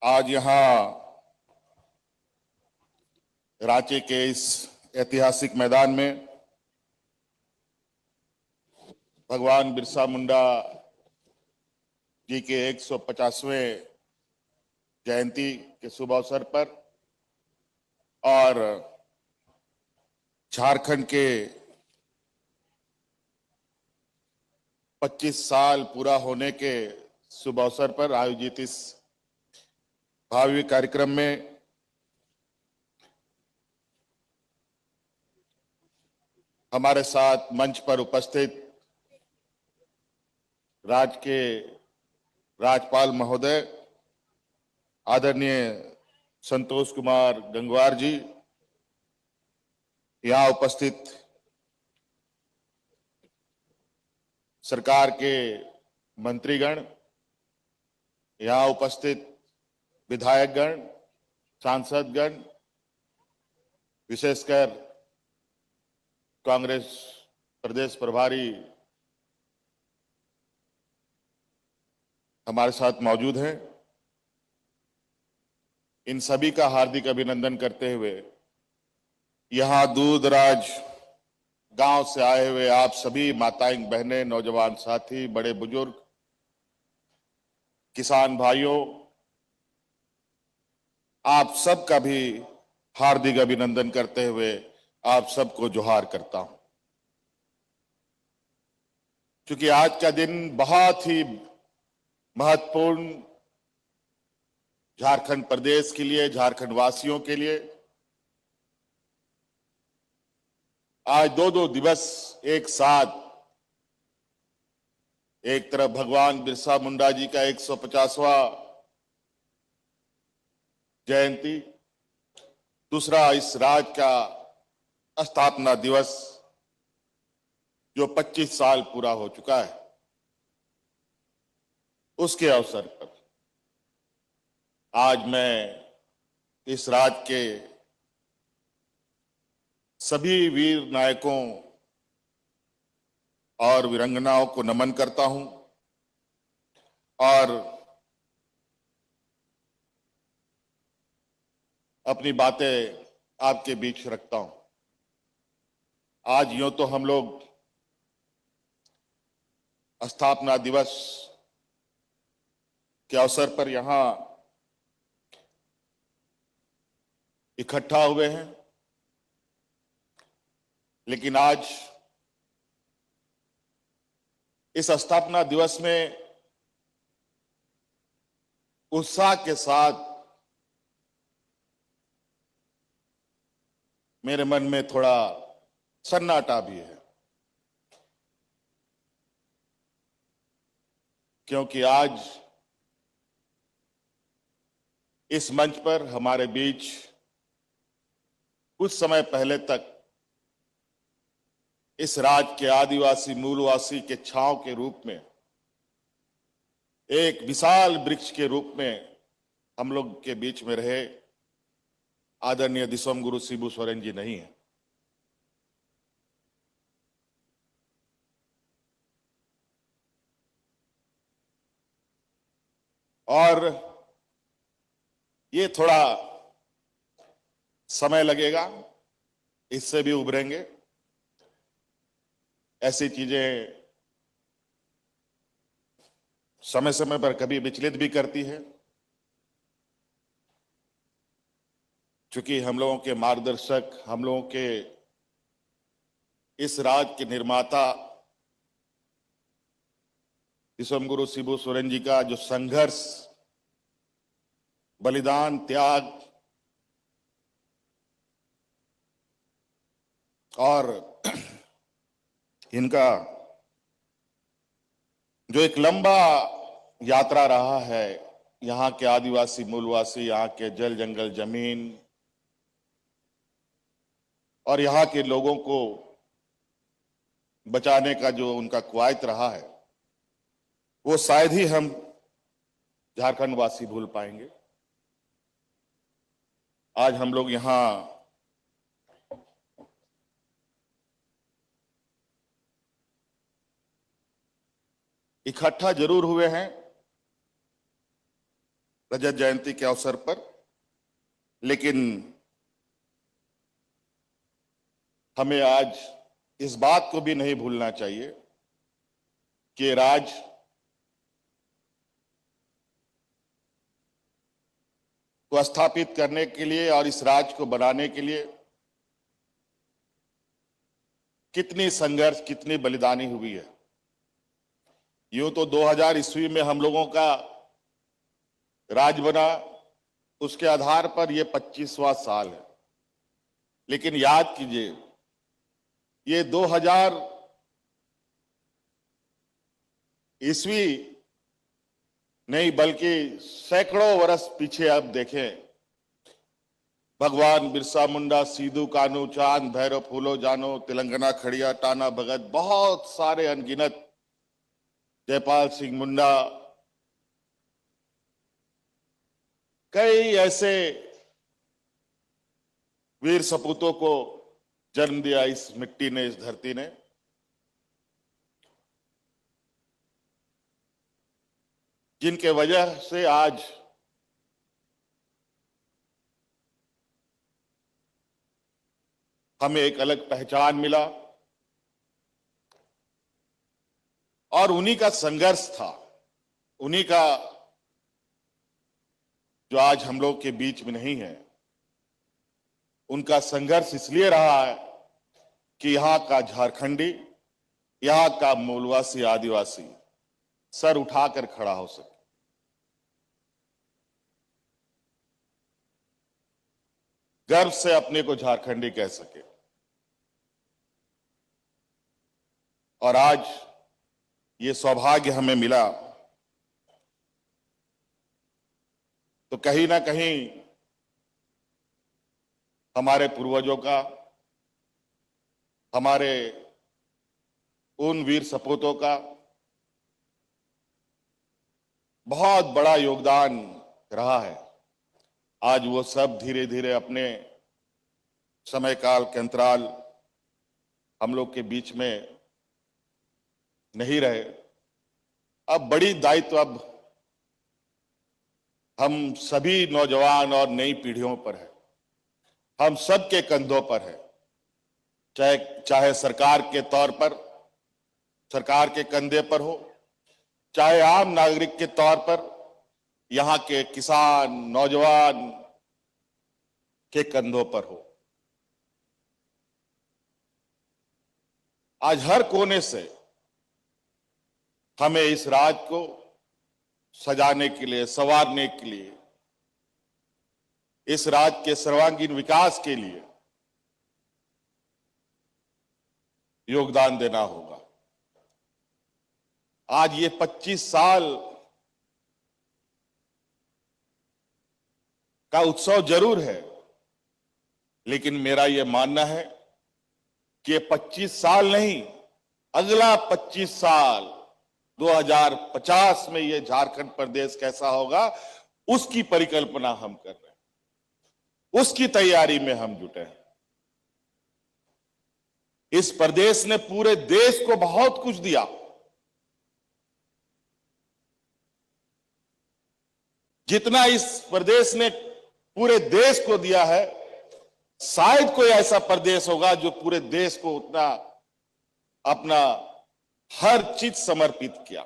आज यहाँ रांची के इस ऐतिहासिक मैदान में भगवान बिरसा मुंडा जी के 150वें जयंती के शुभ अवसर पर और झारखंड के 25 साल पूरा होने के शुभ अवसर पर आयोजित इस भावी कार्यक्रम में हमारे साथ मंच पर उपस्थित राज्य के राज्यपाल महोदय आदरणीय संतोष कुमार गंगवार जी, यहाँ उपस्थित सरकार के मंत्रीगण, यहाँ उपस्थित विधायकगण, सांसदगण, विशेषकर कांग्रेस प्रदेश प्रभारी हमारे साथ मौजूद हैं। इन सभी का हार्दिक अभिनंदन करते हुए यहां दूर दराज गांव से आए हुए आप सभी माताएं, बहनें, नौजवान साथी, बड़े बुजुर्ग, किसान भाइयों, आप सबका भी हार्दिक अभिनंदन करते हुए आप सबको जोहार करता हूं। क्योंकि आज का दिन बहुत ही महत्वपूर्ण झारखंड प्रदेश के लिए, झारखंड वासियों के लिए। आज दो दिवस एक साथ, एक तरफ भगवान बिरसा मुंडा जी का 150वां जयंती, दूसरा इस राज्य का स्थापना दिवस जो 25 साल पूरा हो चुका है, उसके अवसर पर आज मैं इस राज्य के सभी वीर नायकों और वीरांगनाओं को नमन करता हूं और अपनी बातें आपके बीच रखता हूं। आज यूं तो हम लोग स्थापना दिवस के अवसर पर यहां इकट्ठा हुए हैं, लेकिन आज इस स्थापना दिवस में उत्साह के साथ मेरे मन में थोड़ा सन्नाटा भी है, क्योंकि आज इस मंच पर हमारे बीच कुछ समय पहले तक इस राज्य के आदिवासी मूलवासी के छांव के रूप में, एक विशाल वृक्ष के रूप में हम लोग के बीच में रहे आदरणीय दिसोम गुरु शिबू सोरेन जी नहीं है। और ये थोड़ा समय लगेगा, इससे भी उभरेंगे। ऐसी चीजें समय समय पर कभी विचलित भी करती है, क्योंकि हम लोगों के मार्गदर्शक, हम लोगों के इस राज्य के निर्माता दिसोम गुरु शिबू सोरेन जी का जो संघर्ष, बलिदान, त्याग और इनका जो एक लंबा यात्रा रहा है, यहाँ के आदिवासी मूलवासी, यहाँ के जल जंगल जमीन और यहाँ के लोगों को बचाने का जो उनका कवायद रहा है, वो शायद ही हम झारखंड वासी भूल पाएंगे। आज हम लोग यहां इकट्ठा जरूर हुए हैं, रजत जयंती के अवसर पर, लेकिन हमें आज इस बात को भी नहीं भूलना चाहिए कि राज को स्थापित करने के लिए और इस राज को बनाने के लिए कितनी संघर्ष, कितनी बलिदानी हुई है। यूं तो 2000 ईस्वी में हम लोगों का राज बना, उसके आधार पर यह 25वां साल है। लेकिन याद कीजिए, ये 2000 ईस्वी नहीं बल्कि सैकड़ों वर्ष पीछे अब देखें, भगवान बिरसा मुंडा, सीधू कानू, चांद भैरव, फूलो जानो, तेलंगाना खड़िया, टाना भगत, बहुत सारे अनगिनत, जयपाल सिंह मुंडा, कई ऐसे वीर सपूतों को जन्म दिया इस मिट्टी ने, इस धरती ने। जिनके वजह से आज हमें एक अलग पहचान मिला, और उन्हीं का संघर्ष था, उन्हीं का जो आज हम लोग के बीच में नहीं है। उनका संघर्ष इसलिए रहा है कि यहां का झारखंडी, यहां का मूलवासी आदिवासी सर उठाकर खड़ा हो सके। गर्व से अपने को झारखंडी कह सके। और आज ये सौभाग्य हमें मिला, तो कहीं ना कहीं हमारे पूर्वजों का, हमारे उन वीर सपूतों का बहुत बड़ा योगदान रहा है। आज वो सब धीरे धीरे अपने समय काल के अंतराल हम लोग के बीच में नहीं रहे। अब बड़ी दायित्व अब हम सभी नौजवान और नई पीढ़ियों पर है, हम सब के कंधों पर है। चाहे सरकार के तौर पर, सरकार के कंधे पर हो, चाहे आम नागरिक के तौर पर यहां के किसान, नौजवान के कंधों पर हो। आज हर कोने से हमें इस राज को सजाने के लिए, संवारने के लिए, इस राज के सर्वांगीण विकास के लिए योगदान देना होगा। आज ये 25 साल का उत्सव जरूर है, लेकिन मेरा यह मानना है कि ये 25 साल नहीं, अगला 25 साल 2050 में ये झारखंड प्रदेश कैसा होगा, उसकी परिकल्पना हम कर रहे हैं, उसकी तैयारी में हम जुटे हैं। इस प्रदेश ने पूरे देश को बहुत कुछ दिया। जितना इस प्रदेश ने पूरे देश को दिया है, शायद कोई ऐसा प्रदेश होगा जो पूरे देश को उतना अपना हर चीज समर्पित किया।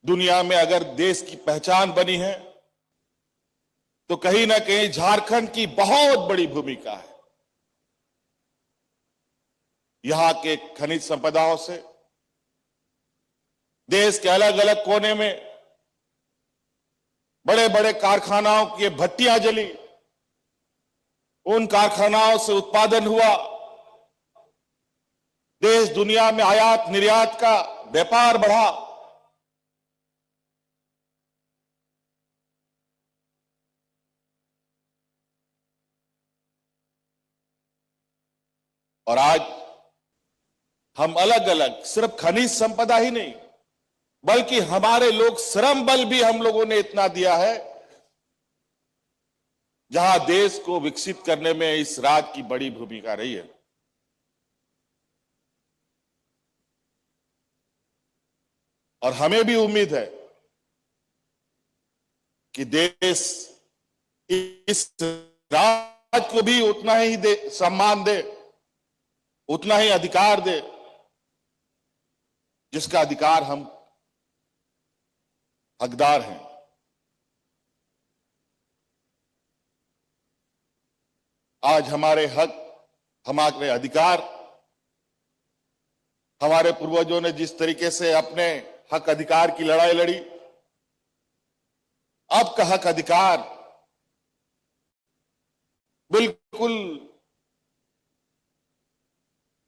दुनिया में अगर देश की पहचान बनी है तो कहीं ना कहीं झारखंड की बहुत बड़ी भूमिका है। यहां के खनिज संपदाओं से देश के अलग अलग कोने में बड़े बड़े कारखानाओं की भट्टियां जली, उन कारखानाओं से उत्पादन हुआ, देश दुनिया में आयात निर्यात का व्यापार बढ़ा। और आज हम अलग अलग सिर्फ खनिज संपदा ही नहीं, बल्कि हमारे लोग श्रम बल भी हम लोगों ने इतना दिया है, जहां देश को विकसित करने में इस राज की बड़ी भूमिका रही है। और हमें भी उम्मीद है कि देश इस राज को भी उतना ही सम्मान दे, उतना ही अधिकार दे जिसका अधिकार हम हकदार हैं। आज हमारे हक, हमारे अधिकार, हमारे पूर्वजों ने जिस तरीके से अपने हक अधिकार की लड़ाई लड़ी, अब का हक अधिकार बिल्कुल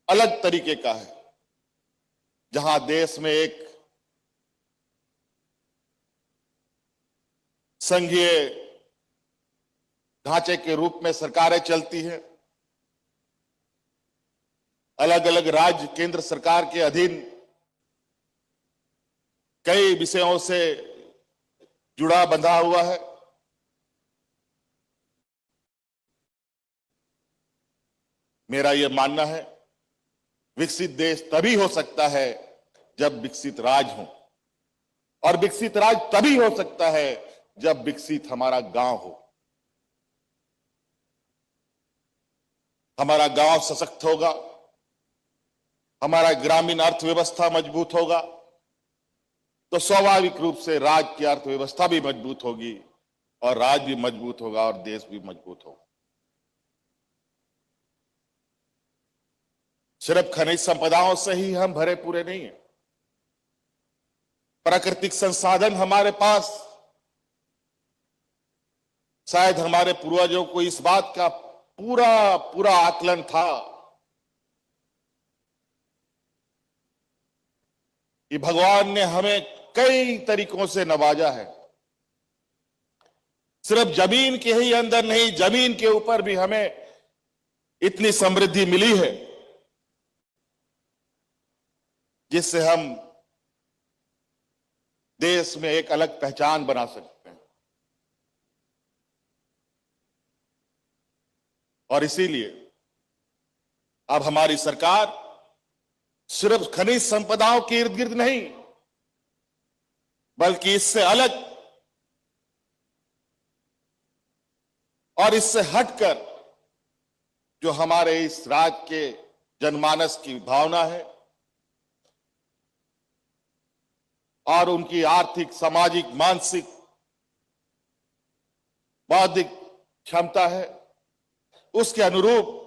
अलग तरीके का है, जहां देश में एक संघीय ढांचे के रूप में सरकारें चलती हैं, अलग अलग राज्य केंद्र सरकार के अधीन कई विषयों से जुड़ा बंधा हुआ है। मेरा यह मानना है, विकसित देश तभी हो सकता है जब विकसित राज्य हो, और विकसित राज्य तभी हो सकता है जब विकसित हमारा गांव हो। हमारा गांव सशक्त होगा, हमारा ग्रामीण अर्थव्यवस्था मजबूत होगा, तो स्वाभाविक रूप से राज्य की अर्थव्यवस्था भी मजबूत होगी, और राज्य भी मजबूत होगा और देश भी मजबूत होगा। सिर्फ खनिज संपदाओं से ही हम भरे पूरे नहीं हैं। प्राकृतिक संसाधन हमारे पास, शायद हमारे पूर्वजों को इस बात का पूरा पूरा आकलन था कि भगवान ने हमें कई तरीकों से नवाजा है। सिर्फ जमीन के ही अंदर नहीं, जमीन के ऊपर भी हमें इतनी समृद्धि मिली है जिससे हम देश में एक अलग पहचान बना सकते हैं। और इसीलिए अब हमारी सरकार सिर्फ खनिज संपदाओं के इर्द गिर्द नहीं, बल्कि इससे अलग और इससे हटकर जो हमारे इस राज्य के जनमानस की भावना है और उनकी आर्थिक, सामाजिक, मानसिक, बौद्धिक क्षमता है, उसके अनुरूप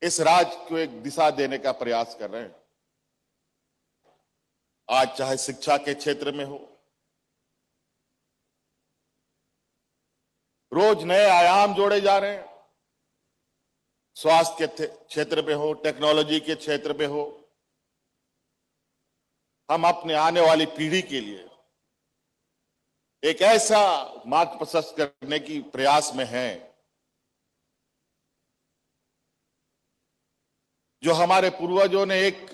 इस राज्य को एक दिशा देने का प्रयास कर रहे हैं। आज चाहे शिक्षा के क्षेत्र में हो, रोज नए आयाम जोड़े जा रहे हैं, स्वास्थ्य के क्षेत्र में हो, टेक्नोलॉजी के क्षेत्र में हो, हम अपने आने वाली पीढ़ी के लिए एक ऐसा मार्ग प्रशस्त करने की प्रयास में हैं जो हमारे पूर्वजों ने एक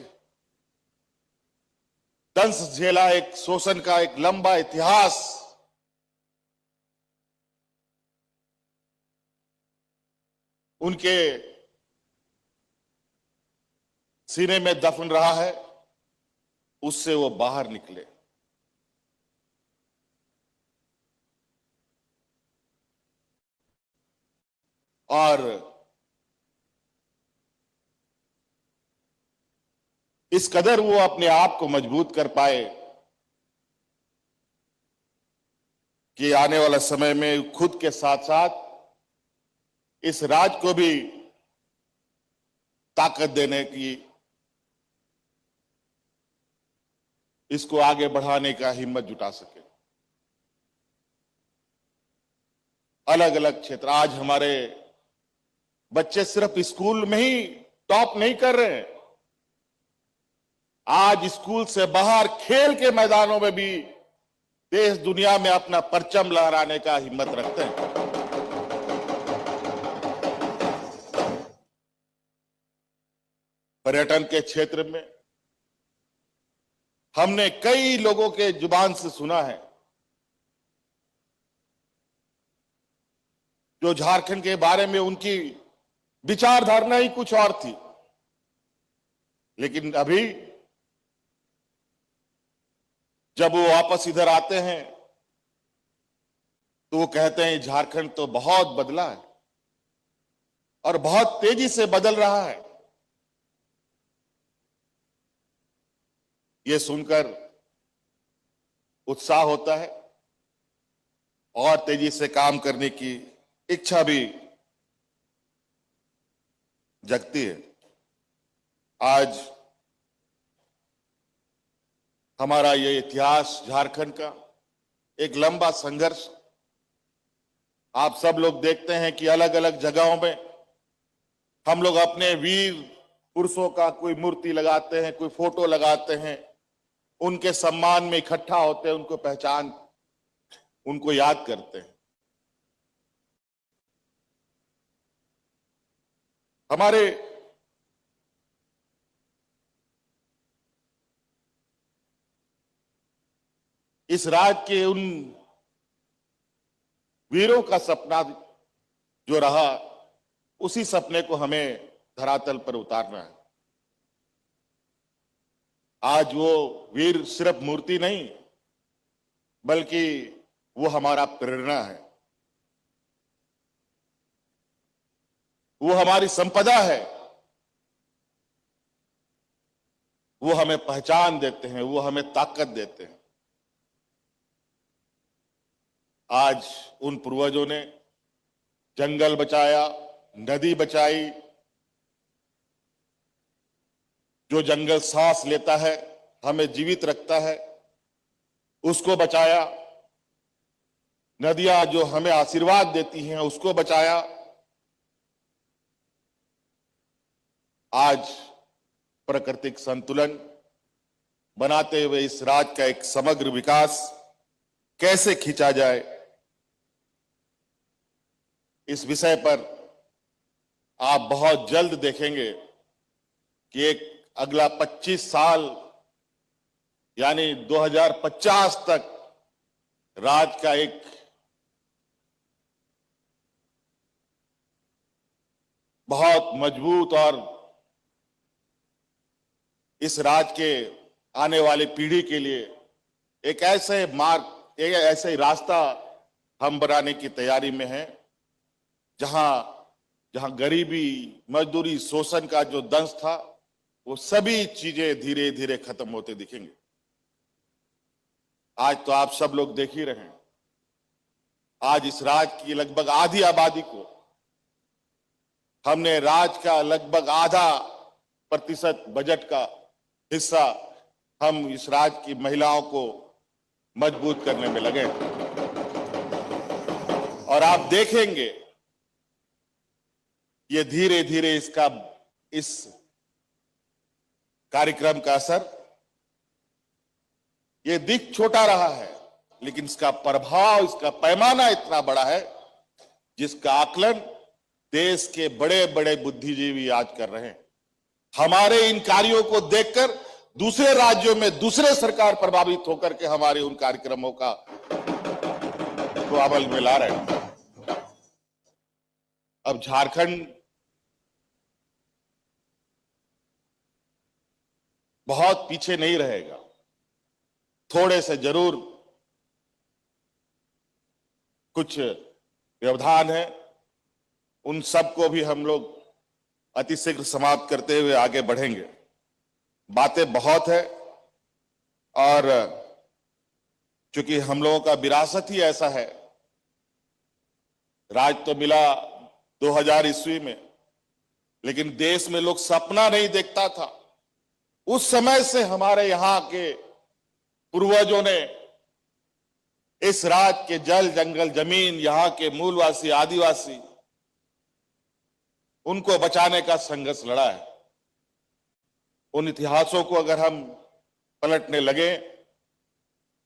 दंश झेला, एक शोषण का एक लंबा इतिहास उनके सीने में दफन रहा है, उससे वो बाहर निकले। और इस कदर वो अपने आप को मजबूत कर पाए कि आने वाला समय में खुद के साथ साथ इस राज्य को भी ताकत देने की, इसको आगे बढ़ाने का हिम्मत जुटा सके। अलग अलग क्षेत्र, आज हमारे बच्चे सिर्फ स्कूल में ही टॉप नहीं कर रहे हैं, आज स्कूल से बाहर खेल के मैदानों में भी देश दुनिया में अपना परचम लहराने का हिम्मत रखते हैं। पर्यटन के क्षेत्र में हमने कई लोगों के जुबान से सुना है जो झारखंड के बारे में उनकी विचारधारणा ही कुछ और थी, लेकिन अभी जब वो वापस इधर आते हैं तो वो कहते हैं झारखंड तो बहुत बदला है और बहुत तेजी से बदल रहा है। ये सुनकर उत्साह होता है और तेजी से काम करने की इच्छा भी जगती है। आज हमारा ये इतिहास झारखंड का एक लंबा संघर्ष, आप सब लोग देखते हैं कि अलग अलग जगहों में हम लोग अपने वीर पुरुषों का कोई मूर्ति लगाते हैं, कोई फोटो लगाते हैं, उनके सम्मान में इकट्ठा होते हैं, उनको पहचान, उनको याद करते हैं। हमारे इस राज्य के उन वीरों का सपना जो रहा, उसी सपने को हमें धरातल पर उतारना है। आज वो वीर सिर्फ मूर्ति नहीं, बल्कि वो हमारा प्रेरणा है, वो हमारी संपदा है, वो हमें पहचान देते हैं, वो हमें ताकत देते हैं। आज उन पूर्वजों ने जंगल बचाया, नदी बचाई, जो जंगल सांस लेता है, हमें जीवित रखता है, उसको बचाया। नदियां जो हमें आशीर्वाद देती हैं, उसको बचाया। आज प्राकृतिक संतुलन बनाते हुए इस राज्य का एक समग्र विकास कैसे खींचा जाए, इस विषय पर आप बहुत जल्द देखेंगे कि एक अगला 25 साल यानी 2050 तक राज्य का एक बहुत मजबूत और इस राज्य के आने वाली पीढ़ी के लिए एक ऐसे मार्ग, एक ऐसे रास्ता हम बनाने की तैयारी में हैं, जहां गरीबी, मजदूरी, शोषण का जो दंश था, वो सभी चीजें धीरे धीरे खत्म होते दिखेंगे। आज तो आप सब लोग देख ही रहे हैं, आज इस राज्य की लगभग आधी आबादी को हमने राज्य का लगभग आधा प्रतिशत बजट का हिस्सा हम इस राज्य की महिलाओं को मजबूत करने में लगे। और आप देखेंगे ये धीरे धीरे इस कार्यक्रम का असर, ये दिख छोटा रहा है, लेकिन इसका प्रभाव, इसका पैमाना इतना बड़ा है जिसका आकलन देश के बड़े बड़े बुद्धिजीवी आज कर रहे हैं। हमारे इन कार्यों को देखकर दूसरे राज्यों में दूसरे सरकार प्रभावित होकर के हमारे उन कार्यक्रमों का को अमल में ला रहे हैं। अब झारखंड बहुत पीछे नहीं रहेगा, थोड़े से जरूर कुछ व्यवधान है, उन सबको भी हम लोग अतिशीघ्र समाप्त करते हुए आगे बढ़ेंगे। बातें बहुत है और चूंकि हम लोगों का विरासत ही ऐसा है, राज तो मिला 2000 ईस्वी में, लेकिन देश में लोग सपना नहीं देखता था। उस समय से हमारे यहां के पूर्वजों ने इस राज्य के जल, जंगल, जमीन, यहां के मूलवासी, आदिवासी, उनको बचाने का संघर्ष लड़ा है। उन इतिहासों को अगर हम पलटने लगे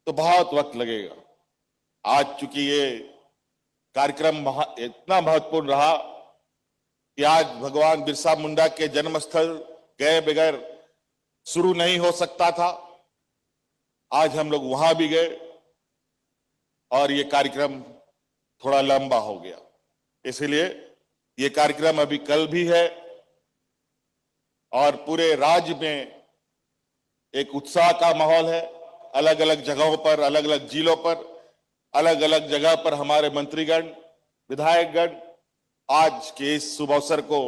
तो बहुत वक्त लगेगा। आज चूंकि ये कार्यक्रम इतना महत्वपूर्ण रहा कि आज भगवान बिरसा मुंडा के जन्मस्थल गए बगैर शुरू नहीं हो सकता था। आज हम लोग वहां भी गए और ये कार्यक्रम थोड़ा लंबा हो गया, इसलिए ये कार्यक्रम अभी कल भी है और पूरे राज्य में एक उत्साह का माहौल है। अलग अलग जगहों पर, अलग अलग जिलों पर, अलग अलग जगह पर हमारे मंत्रीगण, विधायकगण आज के इस शुभ अवसर को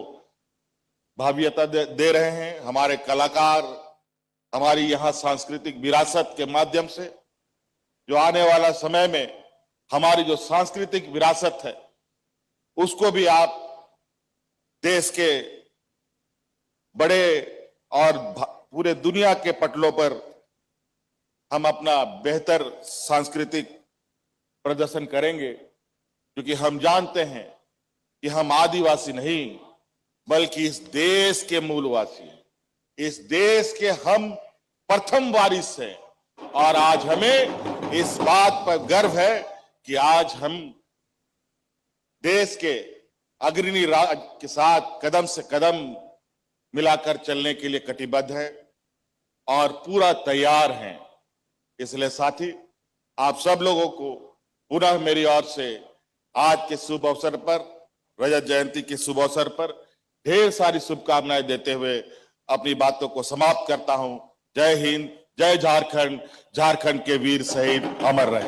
भव्यता दे रहे हैं। हमारे कलाकार हमारी यहां सांस्कृतिक विरासत के माध्यम से जो आने वाला समय में हमारी जो सांस्कृतिक विरासत है उसको भी आप देश के बड़े और पूरे दुनिया के पटलों पर हम अपना बेहतर सांस्कृतिक प्रदर्शन करेंगे, क्योंकि हम जानते हैं कि हम आदिवासी नहीं बल्कि इस देश के मूलवासी हैं, इस देश के हम प्रथम वारिस हैं। और आज हमें इस बात पर गर्व है कि आज हम देश के अग्रणी राज्य के साथ कदम से कदम मिलाकर चलने के लिए कटिबद्ध है और पूरा तैयार हैं। इसलिए साथी, आप सब लोगों को पुनः मेरी ओर से आज के शुभ अवसर पर, रजत जयंती के शुभ अवसर पर ढेर सारी शुभकामनाएं देते हुए अपनी बातों को समाप्त करता हूं। जय हिंद, जय झारखंड, झारखंड के वीर शहीद अमर रहे।